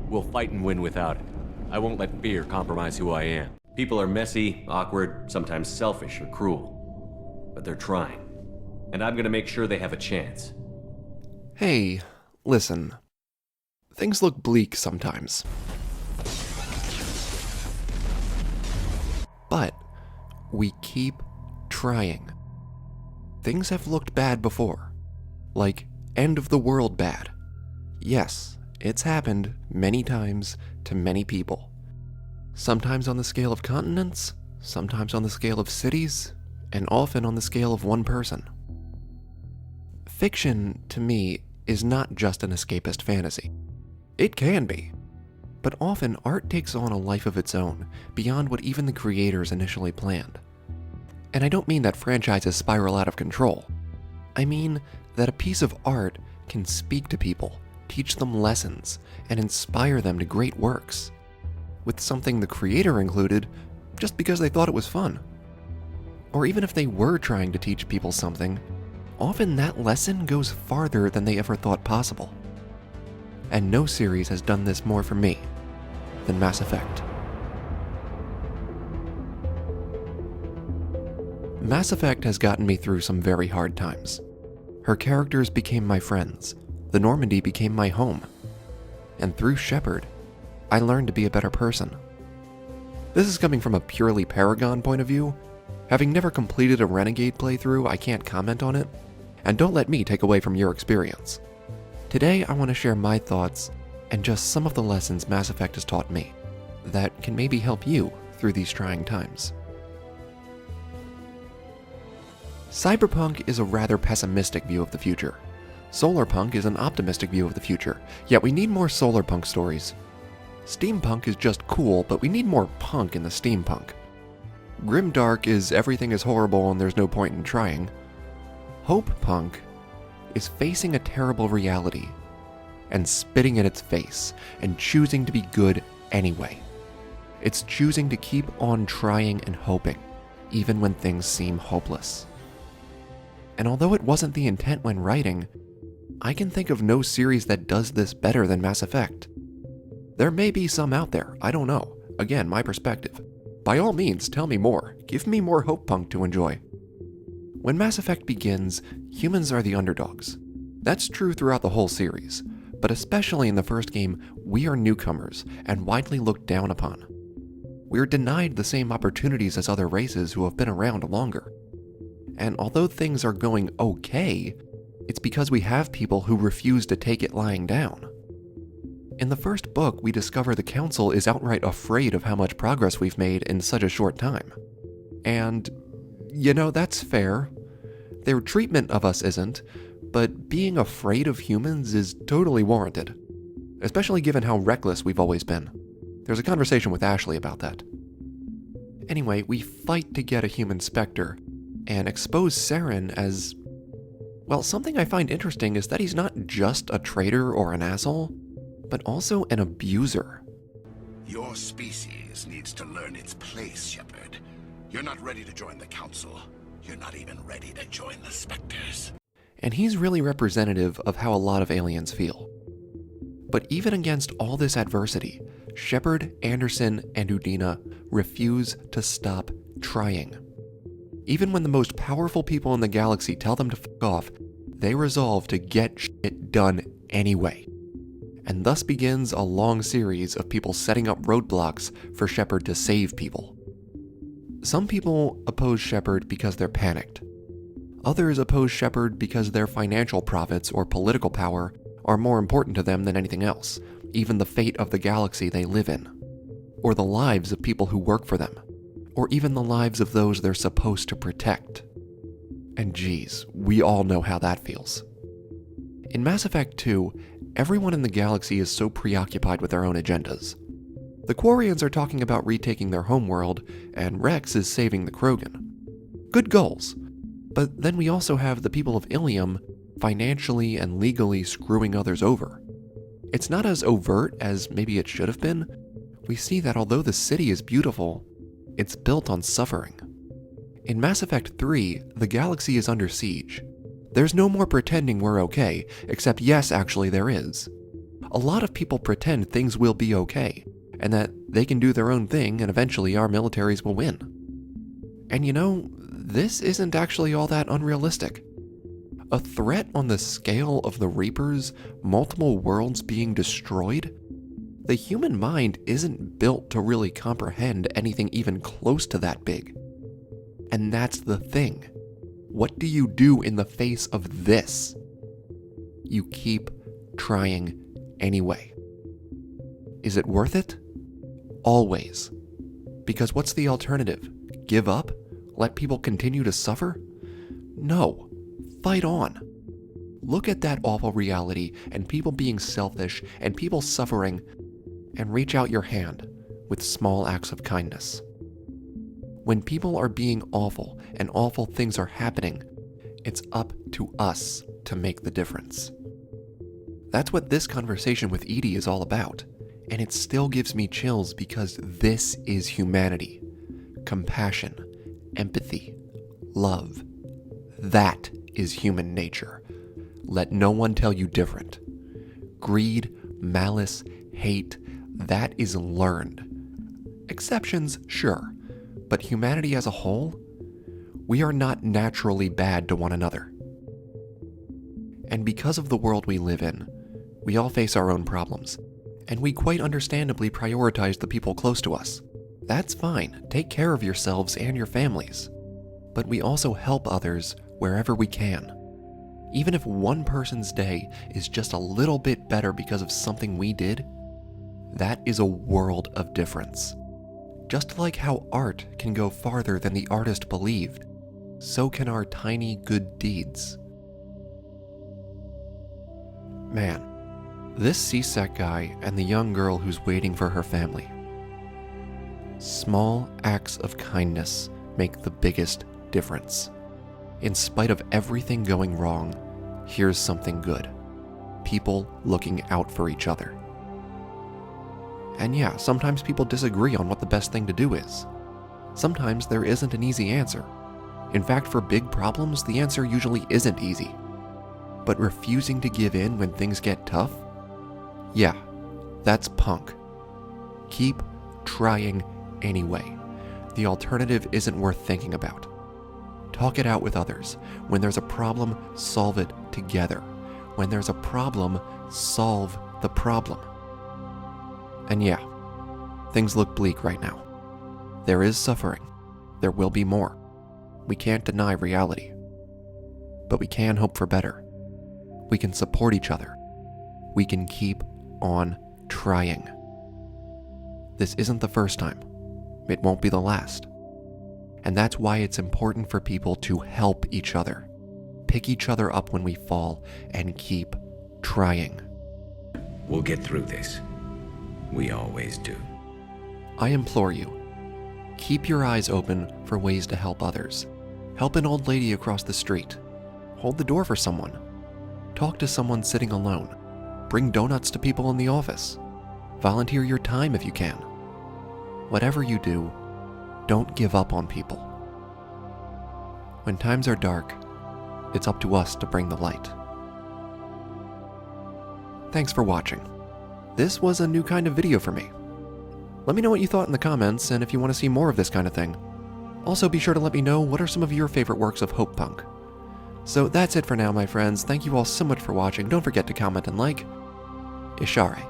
We'll fight and win without it. I won't let fear compromise who I am. People are messy, awkward, sometimes selfish or cruel. But they're trying. And I'm gonna make sure they have a chance. Hey, listen. Things look bleak sometimes. But we keep trying. Things have looked bad before. Like end of the world bad. Yes, it's happened many times to many people. Sometimes on the scale of continents, sometimes on the scale of cities, and often on the scale of one person. Fiction, to me, is not just an escapist fantasy. It can be. But often art takes on a life of its own, beyond what even the creators initially planned. And I don't mean that franchises spiral out of control. I mean that a piece of art can speak to people, teach them lessons, and inspire them to great works, with something the creator included just because they thought it was fun. Or even if they were trying to teach people something, often that lesson goes farther than they ever thought possible. And no series has done this more for me than Mass Effect. Mass Effect has gotten me through some very hard times. Her characters became my friends, the Normandy became my home, and through Shepard, I learned to be a better person. This is coming from a purely Paragon point of view. Having never completed a Renegade playthrough, I can't comment on it, and don't let me take away from your experience. Today, I want to share my thoughts and just some of the lessons Mass Effect has taught me that can maybe help you through these trying times. Cyberpunk is a rather pessimistic view of the future. Solarpunk is an optimistic view of the future, yet we need more solarpunk stories. Steampunk is just cool, but we need more punk in the steampunk. Grimdark is everything is horrible and there's no point in trying. Hopepunk is facing a terrible reality and spitting in its face and choosing to be good anyway. It's choosing to keep on trying and hoping, even when things seem hopeless. And although it wasn't the intent when writing, I can think of no series that does this better than Mass Effect. There may be some out there, I don't know. Again, my perspective. By all means, tell me more. Give me more Hopepunk to enjoy. When Mass Effect begins, humans are the underdogs. That's true throughout the whole series, but especially in the first game, we are newcomers and widely looked down upon. We're denied the same opportunities as other races who have been around longer. And although things are going okay, it's because we have people who refuse to take it lying down. In the first book, we discover the Council is outright afraid of how much progress we've made in such a short time. And, that's fair. Their treatment of us isn't, but being afraid of humans is totally warranted. Especially given how reckless we've always been. There's a conversation with Ashley about that. Anyway, we fight to get a human Spectre, and expose Saren as... Well, something I find interesting is that he's not just a traitor or an asshole, but also an abuser. Your species needs to learn its place, Shepard. You're not ready to join the Council. You're not even ready to join the Spectres. And he's really representative of how a lot of aliens feel. But even against all this adversity, Shepard, Anderson, and Udina refuse to stop trying. Even when the most powerful people in the galaxy tell them to fuck off, they resolve to get shit done anyway. And thus begins a long series of people setting up roadblocks for Shepard to save people. Some people oppose Shepard because they're panicked. Others oppose Shepard because their financial profits or political power are more important to them than anything else, even the fate of the galaxy they live in, or the lives of people who work for them, or even the lives of those they're supposed to protect. And geez, we all know how that feels. In Mass Effect 2, everyone in the galaxy is so preoccupied with their own agendas. The Quarians are talking about retaking their homeworld, and Rex is saving the Krogan. Good goals. But then we also have the people of Ilium financially and legally screwing others over. It's not as overt as maybe it should have been. We see that although the city is beautiful, it's built on suffering. In Mass Effect 3, the galaxy is under siege. There's no more pretending we're okay, except yes, actually there is. A lot of people pretend things will be okay, and that they can do their own thing and eventually our militaries will win. And you know, this isn't actually all that unrealistic. A threat on the scale of the Reapers, multiple worlds being destroyed? The human mind isn't built to really comprehend anything even close to that big. And that's the thing. What do you do in the face of this? You keep trying anyway. Is it worth it? Always. Because what's the alternative? Give up? Let people continue to suffer? No. Fight on. Look at that awful reality and people being selfish and people suffering, and reach out your hand with small acts of kindness. When people are being awful and awful things are happening, it's up to us to make the difference. That's what this conversation with Edie is all about, and it still gives me chills because this is humanity. Compassion, empathy, love. That is human nature. Let no one tell you different. Greed, malice, hate, that is learned. Exceptions, sure, but humanity as a whole, we are not naturally bad to one another. And because of the world we live in, we all face our own problems, and we quite understandably prioritize the people close to us. That's fine, take care of yourselves and your families. But we also help others wherever we can. Even if one person's day is just a little bit better because of something we did, that is a world of difference. Just like how art can go farther than the artist believed, so can our tiny good deeds. Man, this CSEC guy and the young girl who's waiting for her family. Small acts of kindness make the biggest difference. In spite of everything going wrong, here's something good. People looking out for each other. And yeah, sometimes people disagree on what the best thing to do is. Sometimes there isn't an easy answer. In fact, for big problems, the answer usually isn't easy. But refusing to give in when things get tough? Yeah, that's punk. Keep trying anyway. The alternative isn't worth thinking about. Talk it out with others. When there's a problem, solve it together. When there's a problem, solve the problem. And yeah, things look bleak right now. There is suffering. There will be more. We can't deny reality. But we can hope for better. We can support each other. We can keep on trying. This isn't the first time. It won't be the last. And that's why it's important for people to help each other, pick each other up when we fall, and keep trying. We'll get through this. We always do. I implore you, keep your eyes open for ways to help others. Help an old lady across the street. Hold the door for someone. Talk to someone sitting alone. Bring donuts to people in the office. Volunteer your time if you can. Whatever you do, don't give up on people. When times are dark, it's up to us to bring the light. Thanks for watching. This was a new kind of video for me. Let me know what you thought in the comments and if you want to see more of this kind of thing. Also be sure to let me know what are some of your favorite works of Hopepunk. So that's it for now, my friends. Thank you all so much for watching. Don't forget to comment and like. Ishare.